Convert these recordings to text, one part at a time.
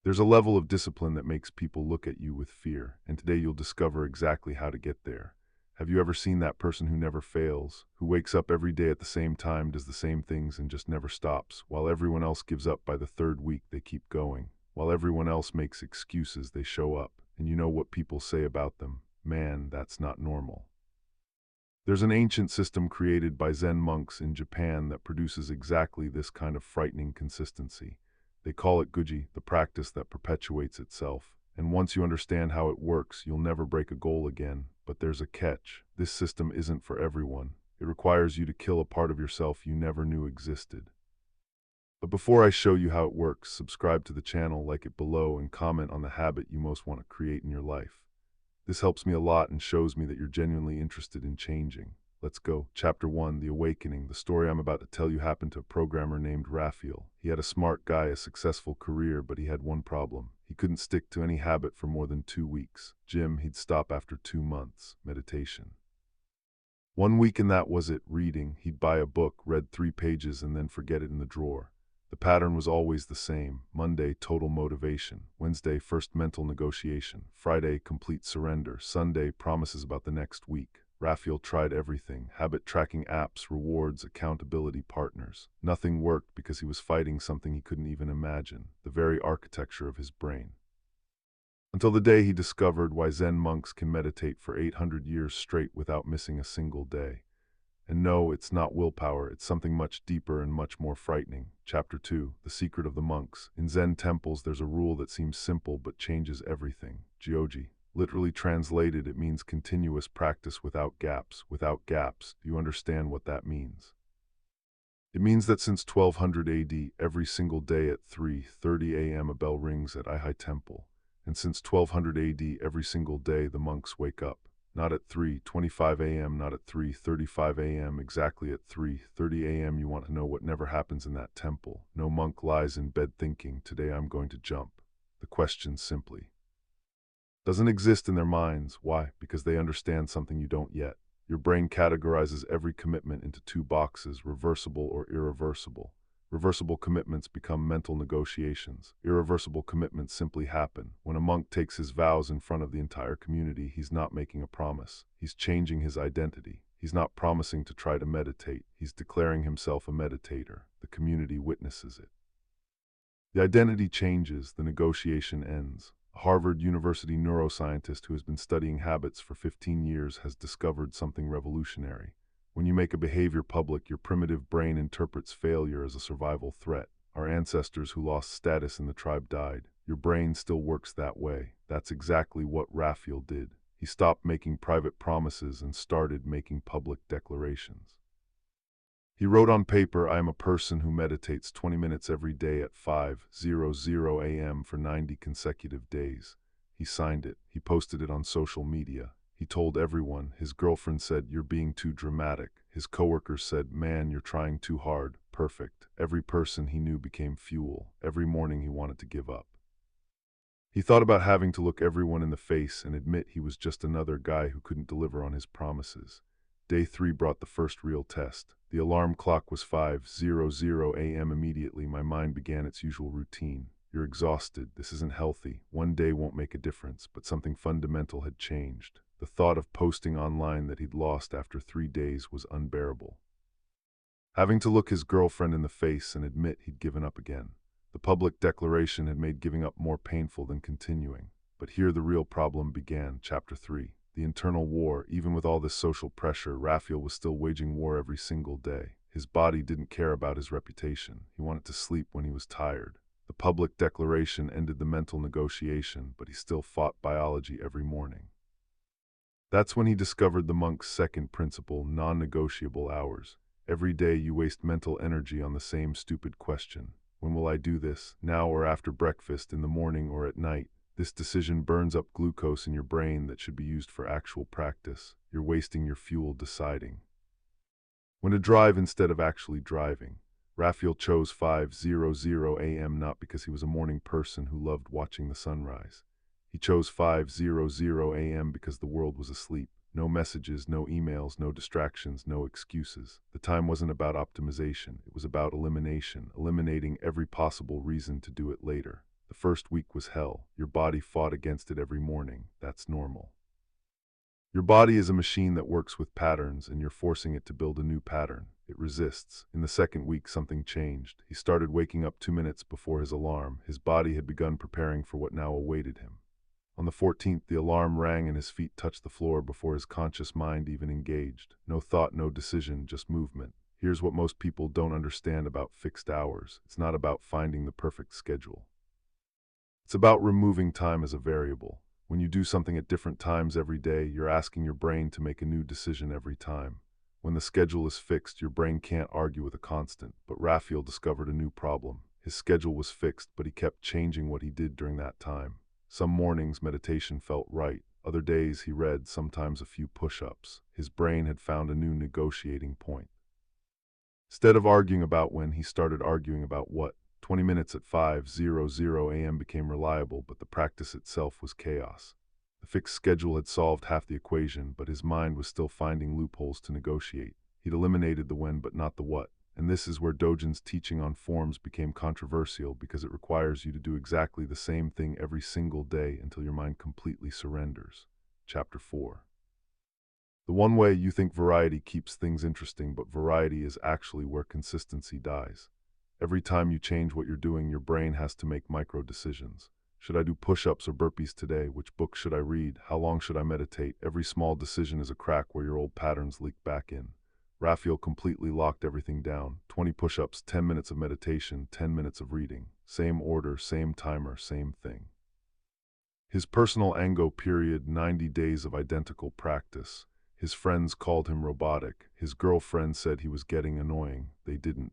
There's a level of discipline that makes people look at you with fear, and today you'll discover exactly how to get there. Have you ever seen that person who never fails, who wakes up every day at the same time, does the same things, and just never stops? While everyone else gives up by the third week, they keep going. While everyone else makes excuses, they show up. And you know what people say about them? Man, that's not normal. There's an ancient system created by Zen monks in Japan that produces exactly this kind of frightening consistency. They call it Guji, the practice that perpetuates itself. And once you understand how it works, you'll never break a goal again. But there's a catch. This system isn't for everyone. It requires you to kill a part of yourself you never knew existed. But before I show you how it works, subscribe to the channel, like it below, and comment on the habit you most want to create in your life. This helps me a lot and shows me that you're genuinely interested in changing. Let's go. Chapter 1, The Awakening. The story I'm about to tell you happened to a programmer named Raphael. He had a smart guy, a successful career, but he had one problem. He couldn't stick to any habit for more than 2 weeks. He'd stop after 2 months. Meditation. 1 week and that was it. Reading. He'd buy a book, read 3 pages, and then forget it in the drawer. The pattern was always the same. Monday, total motivation. Wednesday, first mental negotiation. Friday, complete surrender. Sunday, promises about the next week. Raphael tried everything: habit tracking apps, rewards, accountability partners. Nothing worked because he was fighting something he couldn't even imagine, the very architecture of his brain. Until the day he discovered why Zen monks can meditate for 800 years straight without missing a single day. And no, it's not willpower, it's something much deeper and much more frightening. Chapter 2, The Secret of the Monks. In Zen temples, there's a rule that seems simple but changes everything. Jyoji. Literally translated, it means continuous practice without gaps. Without gaps. Do you understand what that means? It means that since 1200 AD, every single day at 3:30 a.m. a bell rings at Ihai Temple. And since 1200 AD, every single day the monks wake up. Not at 3:25 a.m., not at 3:35 a.m., exactly at 3:30 a.m. You want to know what never happens in that temple. No monk lies in bed thinking, today I'm going to jump. The question simply doesn't exist in their minds. Why? Because they understand something you don't yet. Your brain categorizes every commitment into 2 boxes, reversible or irreversible. Reversible commitments become mental negotiations. Irreversible commitments simply happen. When a monk takes his vows in front of the entire community, he's not making a promise. He's changing his identity. He's not promising to try to meditate. He's declaring himself a meditator. The community witnesses it. The identity changes, the negotiation ends. A Harvard University neuroscientist who has been studying habits for 15 years has discovered something revolutionary. When you make a behavior public, your primitive brain interprets failure as a survival threat. Our ancestors who lost status in the tribe died. Your brain still works that way. That's exactly what Raphael did. He stopped making private promises and started making public declarations. He wrote on paper, I am a person who meditates 20 minutes every day at 5:00 a.m. for 90 consecutive days. He signed it. He posted it on social media. He told everyone. His girlfriend said, you're being too dramatic. His coworkers said, man, you're trying too hard. Perfect. Every person he knew became fuel. Every morning he wanted to give up. He thought about having to look everyone in the face and admit he was just another guy who couldn't deliver on his promises. Day 3 brought the first real test. The alarm clock was 5:00 a.m. Immediately, my mind began its usual routine. You're exhausted. This isn't healthy. One day won't make a difference, but something fundamental had changed. The thought of posting online that he'd lost after 3 days was unbearable. Having to look his girlfriend in the face and admit he'd given up again. The public declaration had made giving up more painful than continuing. But here the real problem began. Chapter 3. The internal war. Even with all this social pressure, Raphael was still waging war every single day. His body didn't care about his reputation. He wanted to sleep when he was tired. The public declaration ended the mental negotiation, but he still fought biology every morning. That's when he discovered the monk's second principle, non-negotiable hours. Every day you waste mental energy on the same stupid question. When will I do this? Now or after breakfast, in the morning or at night? This decision burns up glucose in your brain that should be used for actual practice. You're wasting your fuel deciding when to drive instead of actually driving. Raphael chose 5:00 a.m. not because he was a morning person who loved watching the sunrise. He chose 5:00 a.m. because the world was asleep. No messages, no emails, no distractions, no excuses. The time wasn't about optimization. It was about elimination, eliminating every possible reason to do it later. The The first week was hell. Your body fought against it every morning. That's normal. Your body is a machine that works with patterns, and you're forcing it to build a new pattern. It resists. In the second week, something changed. He started waking up 2 minutes before his alarm. His body had begun preparing for what now awaited him. On the 14th, the alarm rang and his feet touched the floor before his conscious mind even engaged. No thought, no decision, just movement. Here's what most people don't understand about fixed hours. It's not about finding the perfect schedule. It's about removing time as a variable. When you do something at different times every day, you're asking your brain to make a new decision every time. When the schedule is fixed, your brain can't argue with a constant. But Raphael discovered a new problem. His schedule was fixed, but he kept changing what he did during that time. Some mornings, meditation felt right. Other days, he read, sometimes a few push-ups. His brain had found a new negotiating point. Instead of arguing about when, he started arguing about what. 20 minutes at 5:00 a.m. became reliable, but the practice itself was chaos. The fixed schedule had solved half the equation, but his mind was still finding loopholes to negotiate. He'd eliminated the when but not the what. And this is where Dogen's teaching on forms became controversial, because it requires you to do exactly the same thing every single day until your mind completely surrenders. Chapter 4. The one way you think variety keeps things interesting, but variety is actually where consistency dies. Every time you change what you're doing, your brain has to make micro decisions. Should I do push-ups or burpees today? Which book should I read? How long should I meditate? Every small decision is a crack where your old patterns leak back in. Raphael completely locked everything down. 20 push-ups, 10 minutes of meditation, 10 minutes of reading. Same order, same timer, same thing. His personal Ango period, 90 days of identical practice. His friends called him robotic. His girlfriend said he was getting annoying. They didn't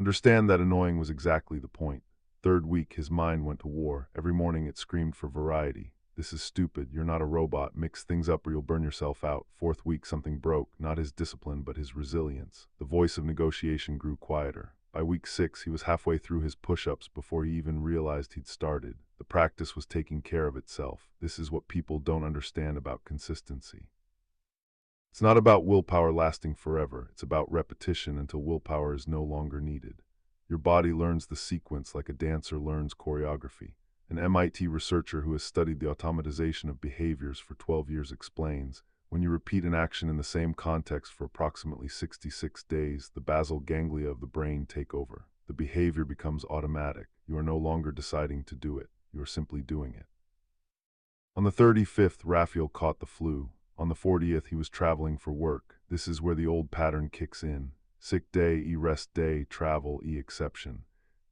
understand that annoying was exactly the point. Third week, his mind went to war. Every morning it screamed for variety. This is stupid. You're not a robot. Mix things up or you'll burn yourself out. Fourth week, something broke. Not his discipline, but his resilience. The voice of negotiation grew quieter. By week 6, he was halfway through his push-ups before he even realized he'd started. The practice was taking care of itself. This is what people don't understand about consistency. It's not about willpower lasting forever. It's about repetition until willpower is no longer needed. Your body learns the sequence like a dancer learns choreography. An MIT researcher who has studied the automatization of behaviors for 12 years explains, when you repeat an action in the same context for approximately 66 days, the basal ganglia of the brain take over. The behavior becomes automatic. You are no longer deciding to do it. You are simply doing it. On the 35th, Raphael caught the flu. On the 40th, he was traveling for work. This is where the old pattern kicks in. Sick day, rest day, travel, exception.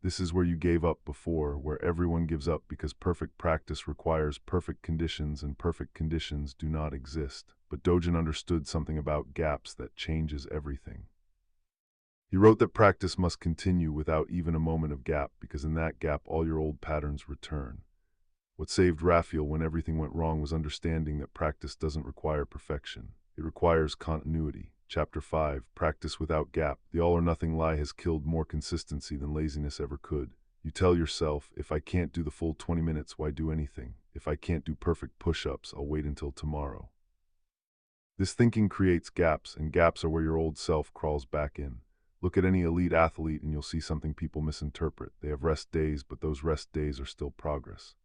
This is where you gave up before, where everyone gives up because perfect practice requires perfect conditions and perfect conditions do not exist. But Dogen understood something about gaps that changes everything. He wrote that practice must continue without even a moment of gap, because in that gap all your old patterns return. What saved Raphael when everything went wrong was understanding that practice doesn't require perfection. It requires continuity. Chapter 5, Practice Without Gap. The all-or-nothing lie has killed more consistency than laziness ever could. You tell yourself, if I can't do the full 20 minutes, why do anything? If I can't do perfect push-ups, I'll wait until tomorrow. This thinking creates gaps, and gaps are where your old self crawls back in. Look at any elite athlete and you'll see something people misinterpret. They have rest days, but those rest days are still progress.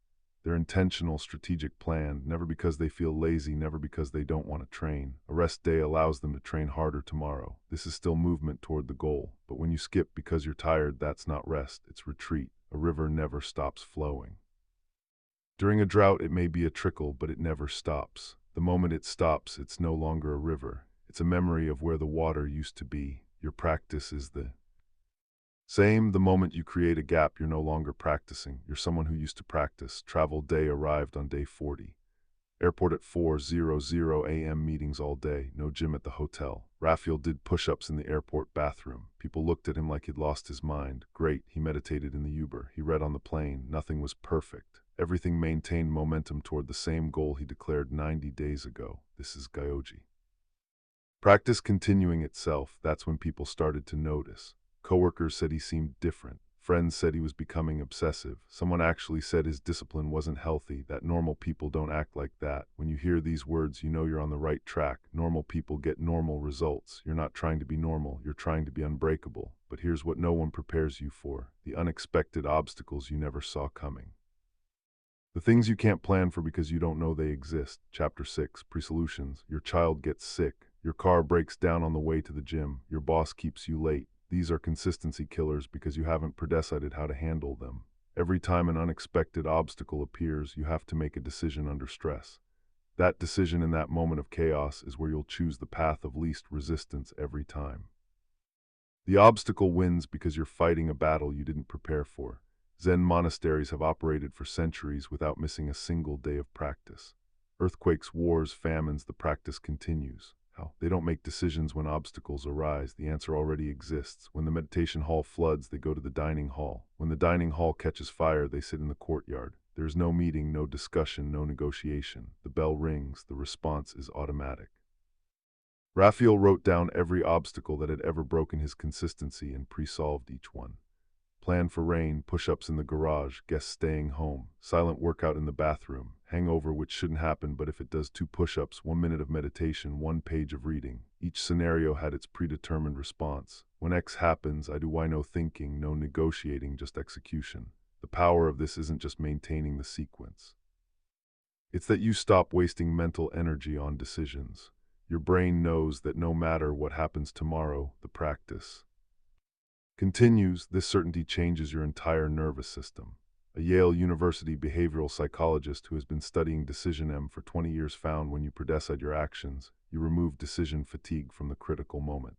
They're intentional, strategic, planned, never because they feel lazy, never because they don't want to train. A rest day allows them to train harder tomorrow. This is still movement toward the goal. But when you skip because you're tired, that's not rest, it's retreat. A river never stops flowing. During a drought, it may be a trickle, but it never stops. The moment it stops, it's no longer a river. It's a memory of where the water used to be. Your practice is the same. The moment you create a gap, you're no longer practicing. You're someone who used to practice. Travel day arrived on day 40. Airport at 4:00 a.m. Meetings all day. No gym at the hotel. Raphael did push-ups in the airport bathroom. People looked at him like he'd lost his mind. Great. He meditated in the Uber. He read on the plane. Nothing was perfect. Everything maintained momentum toward the same goal he declared 90 days ago. This is Gyoji. Practice continuing itself. That's when people started to notice. Coworkers said he seemed different. Friends said he was becoming obsessive. Someone actually said his discipline wasn't healthy, that normal people don't act like that. When you hear these words, you know you're on the right track. Normal people get normal results. You're not trying to be normal, you're trying to be unbreakable. But here's what no one prepares you for: the unexpected obstacles you never saw coming. The things you can't plan for because you don't know they exist. Chapter 6, Pre-Solutions. Your child gets sick. Your car breaks down on the way to the gym. Your boss keeps you late. These are consistency killers because you haven't decided how to handle them. Every time an unexpected obstacle appears, you have to make a decision under stress. That decision in that moment of chaos is where you'll choose the path of least resistance every time. The obstacle wins because you're fighting a battle you didn't prepare for. Zen monasteries have operated for centuries without missing a single day of practice. Earthquakes, wars, famines, the practice continues. How? They don't make decisions when obstacles arise. The answer already exists. When the meditation hall floods, they go to the dining hall. When the dining hall catches fire, they sit in the courtyard. There's no meeting, no discussion, no negotiation. The bell rings. The response is automatic. Raphael wrote down every obstacle that had ever broken his consistency and pre-solved each one. Plan for rain, push-ups in the garage, guests staying home, silent workout in the bathroom, hangover which shouldn't happen but if it does, 2 push-ups, 1 minute of meditation, 1 page of reading. Each scenario had its predetermined response. When X happens, I do Y, no thinking, no negotiating, just execution. The power of this isn't just maintaining the sequence. It's that you stop wasting mental energy on decisions. Your brain knows that no matter what happens tomorrow, the practice continues. This certainty changes your entire nervous system. A Yale University behavioral psychologist who has been studying decision M for 20 years found when you decide your actions, you remove decision fatigue from the critical moment.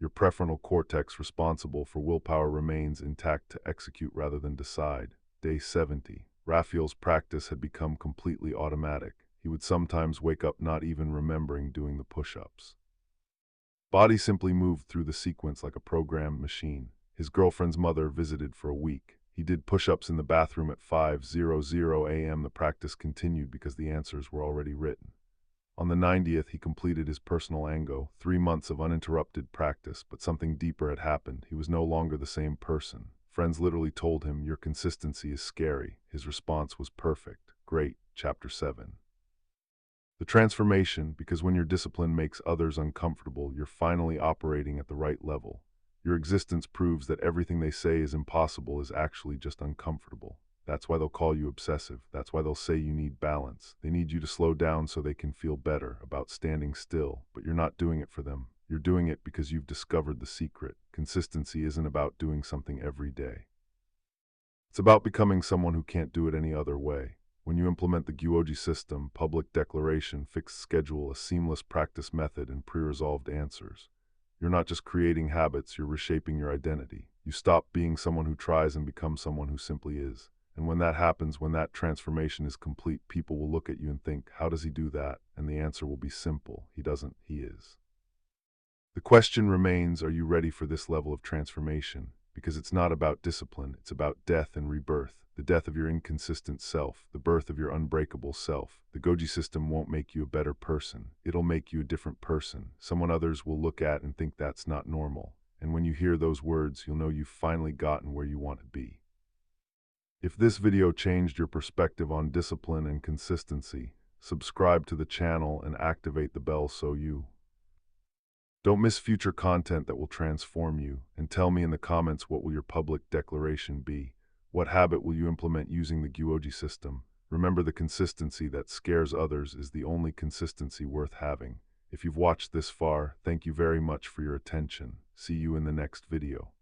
Your prefrontal cortex, responsible for willpower, remains intact to execute rather than decide. Day 70. Raphael's practice had become completely automatic. He would sometimes wake up not even remembering doing the push-ups. Body simply moved through the sequence like a programmed machine. His girlfriend's mother visited for a week. He did push-ups in the bathroom at 5:00 a.m. The practice continued because the answers were already written. On the 90th, he completed his personal Ango, 3 months of uninterrupted practice, but something deeper had happened. He was no longer the same person. Friends literally told him, "Your consistency is scary." His response was perfect. Great. Chapter 7. The transformation, because when your discipline makes others uncomfortable, you're finally operating at the right level. Your existence proves that everything they say is impossible is actually just uncomfortable. That's why they'll call you obsessive. That's why they'll say you need balance. They need you to slow down so they can feel better about standing still, but you're not doing it for them. You're doing it because you've discovered the secret. Consistency isn't about doing something every day. It's about becoming someone who can't do it any other way. When you implement the Gyuoji system, public declaration, fixed schedule, a seamless practice method, and pre-resolved answers, you're not just creating habits, you're reshaping your identity. You stop being someone who tries and become someone who simply is. And when that happens, when that transformation is complete, people will look at you and think, how does he do that? And the answer will be simple. He doesn't, he is. The question remains, are you ready for this level of transformation? Because it's not about discipline, it's about death and rebirth. The death of your inconsistent self, the birth of your unbreakable self. The Goji system won't make you a better person. It'll make you a different person. Someone others will look at and think that's not normal. And when you hear those words, you'll know you've finally gotten where you want to be. If this video changed your perspective on discipline and consistency, subscribe to the channel and activate the bell so you don't miss future content that will transform you. And tell me in the comments, what will your public declaration be? What habit will you implement using the Gyuoji system? Remember, the consistency that scares others is the only consistency worth having. If you've watched this far, thank you very much for your attention. See you in the next video.